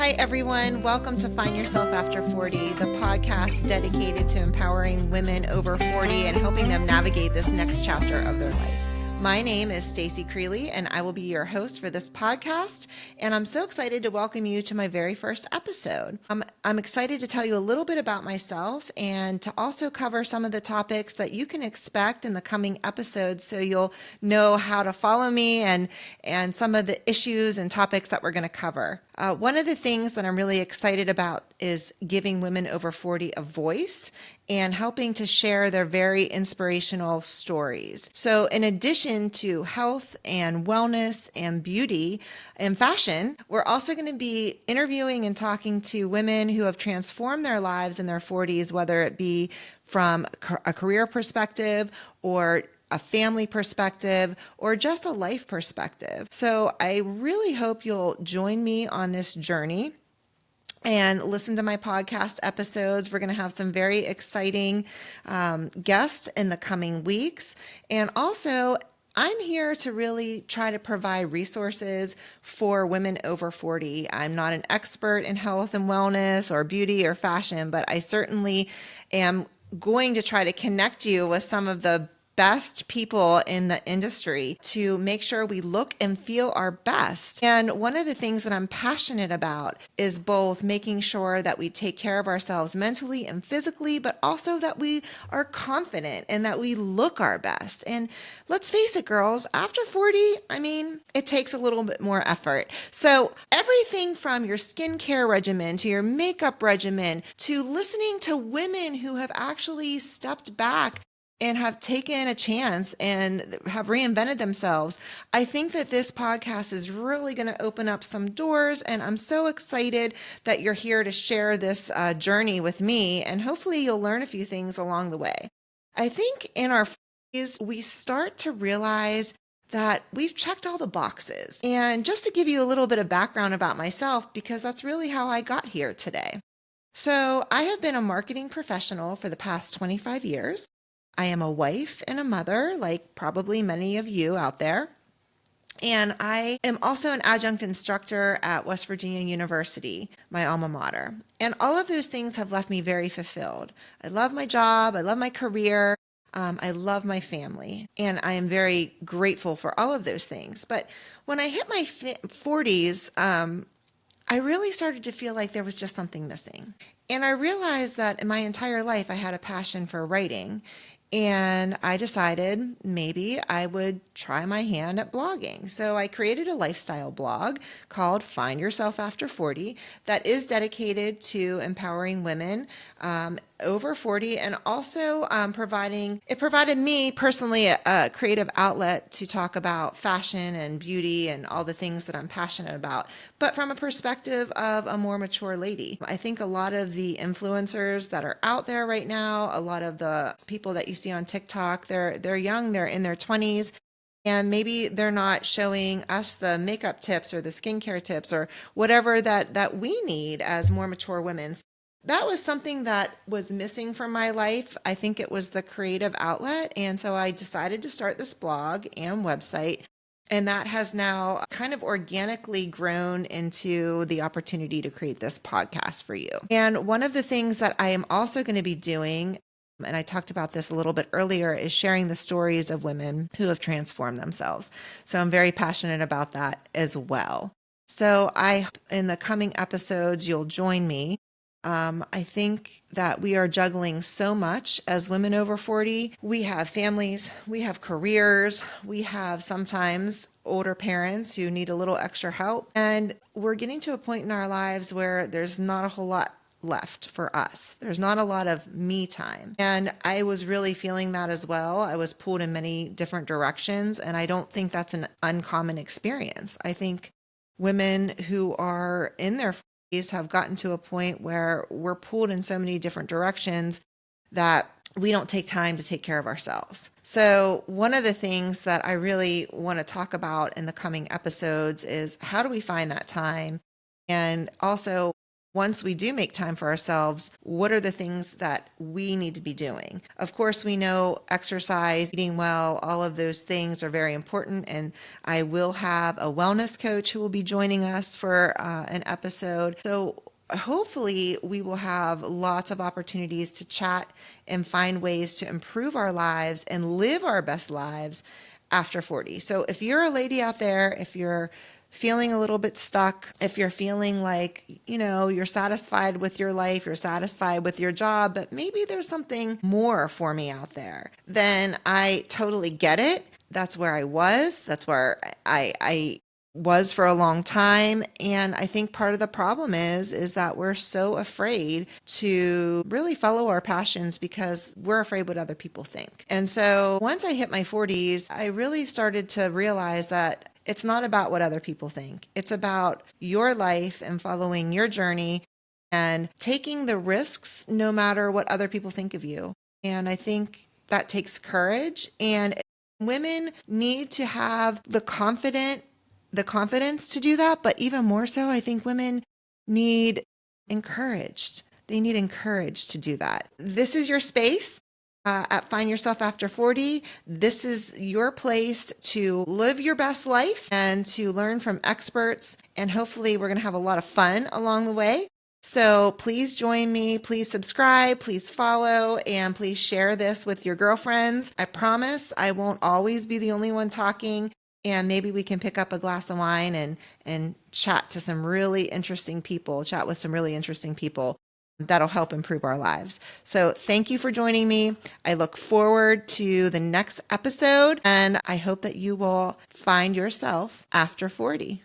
Hi, everyone. Welcome to Find Yourself After 40, the podcast dedicated to empowering women over 40 and helping them navigate this next chapter of their life. My name is Stacey Creely, and I will be your host for this podcast. And I'm so excited to welcome you to my very first episode. I'm excited to tell you a little bit about myself and to also cover some of the topics that you can expect in the coming episodes so you'll know how to follow me and some of the issues and topics that we're going to cover. One of the things that I'm really excited about is giving women over 40 a voice and helping to share their very inspirational stories. So in addition to health and wellness and beauty and fashion, we're also going to be interviewing and talking to women who have transformed their lives in their 40s, whether it be from a career perspective or a family perspective, or just a life perspective. So I really hope you'll join me on this journey and listen to my podcast episodes. We're going to have some very exciting guests in the coming weeks. And also, I'm here to really try to provide resources for women over 40. I'm not an expert in health and wellness or beauty or fashion, but I certainly am going to try to connect you with some of the best people in the industry to make sure we look and feel our best. And one of the things that I'm passionate about is both making sure that we take care of ourselves mentally and physically, but also that we are confident and that we look our best. And let's face it, girls, after 40, it takes a little bit more effort. So everything from your skincare regimen to your makeup regimen to listening to women who have actually stepped back and have taken a chance and have reinvented themselves. I think that this podcast is really going to open up some doors, and I'm so excited that you're here to share this journey with me, and hopefully you'll learn a few things along the way. I think in our 40s, we start to realize that we've checked all the boxes. And just to give you a little bit of background about myself, because that's really how I got here today. So I have been a marketing professional for the past 25 years. I am a wife and a mother, like probably many of you out there. And I am also an adjunct instructor at West Virginia University, my alma mater. And all of those things have left me very fulfilled. I love my job. I love my career. I love my family. And I am very grateful for all of those things. But when I hit my 40s, I really started to feel like there was just something missing. And I realized that in my entire life, I had a passion for writing. And I decided maybe I would try my hand at blogging. So I created a lifestyle blog called Find Yourself After 40 that is dedicated to empowering women over 40 and also provided me personally a creative outlet to talk about fashion and beauty and all the things that I'm passionate about, but from a perspective of a more mature lady. I think a lot of the influencers that are out there right now, a lot of the people that you see on TikTok, they're young, they're in their 20s. And maybe they're not showing us the makeup tips or the skincare tips or whatever that we need as more mature women. That was something that was missing from my life. I think it was the creative outlet. And so I decided to start this blog and website. And that has now kind of organically grown into the opportunity to create this podcast for you. And one of the things that I am also going to be doing, and I talked about this a little bit earlier, is sharing the stories of women who have transformed themselves. So I'm very passionate about that as well. So in the coming episodes, you'll join me. I think that we are juggling so much as women over 40. We have families, we have careers, we have sometimes older parents who need a little extra help. And we're getting to a point in our lives where there's not a whole lot left for us. There's not a lot of me time. And I was really feeling that as well. I was pulled in many different directions, and I don't think that's an uncommon experience. I think women who are in their have gotten to a point where we're pulled in so many different directions that we don't take time to take care of ourselves. So one of the things that I really want to talk about in the coming episodes is how do we find that time? And also, once we do make time for ourselves, what are the things that we need to be doing? Of course, we know exercise, eating well, all of those things are very important. And I will have a wellness coach who will be joining us for an episode. So hopefully we will have lots of opportunities to chat and find ways to improve our lives and live our best lives after 40. So if you're a lady out there, if you're feeling a little bit stuck, if you're feeling like, you're satisfied with your life, you're satisfied with your job, but maybe there's something more for me out there, then I totally get it. That's where I was. That's where I was for a long time. And I think part of the problem is that we're so afraid to really follow our passions because we're afraid what other people think. And so once I hit my 40s, I really started to realize that it's not about what other people think. It's about your life and following your journey and taking the risks no matter what other people think of you. And I think that takes courage, and women need to have the confidence to do that. But even more so, I think women need encouraged. They need encouraged to do that. This is your space. At Find Yourself After 40, this is your place to live your best life and to learn from experts. And hopefully we're going to have a lot of fun along the way. So please join me. Please subscribe, please follow, and please share this with your girlfriends. I promise I won't always be the only one talking. And maybe we can pick up a glass of wine and chat with some really interesting people that'll help improve our lives. So thank you for joining me. I look forward to the next episode, and I hope that you will find yourself after 40.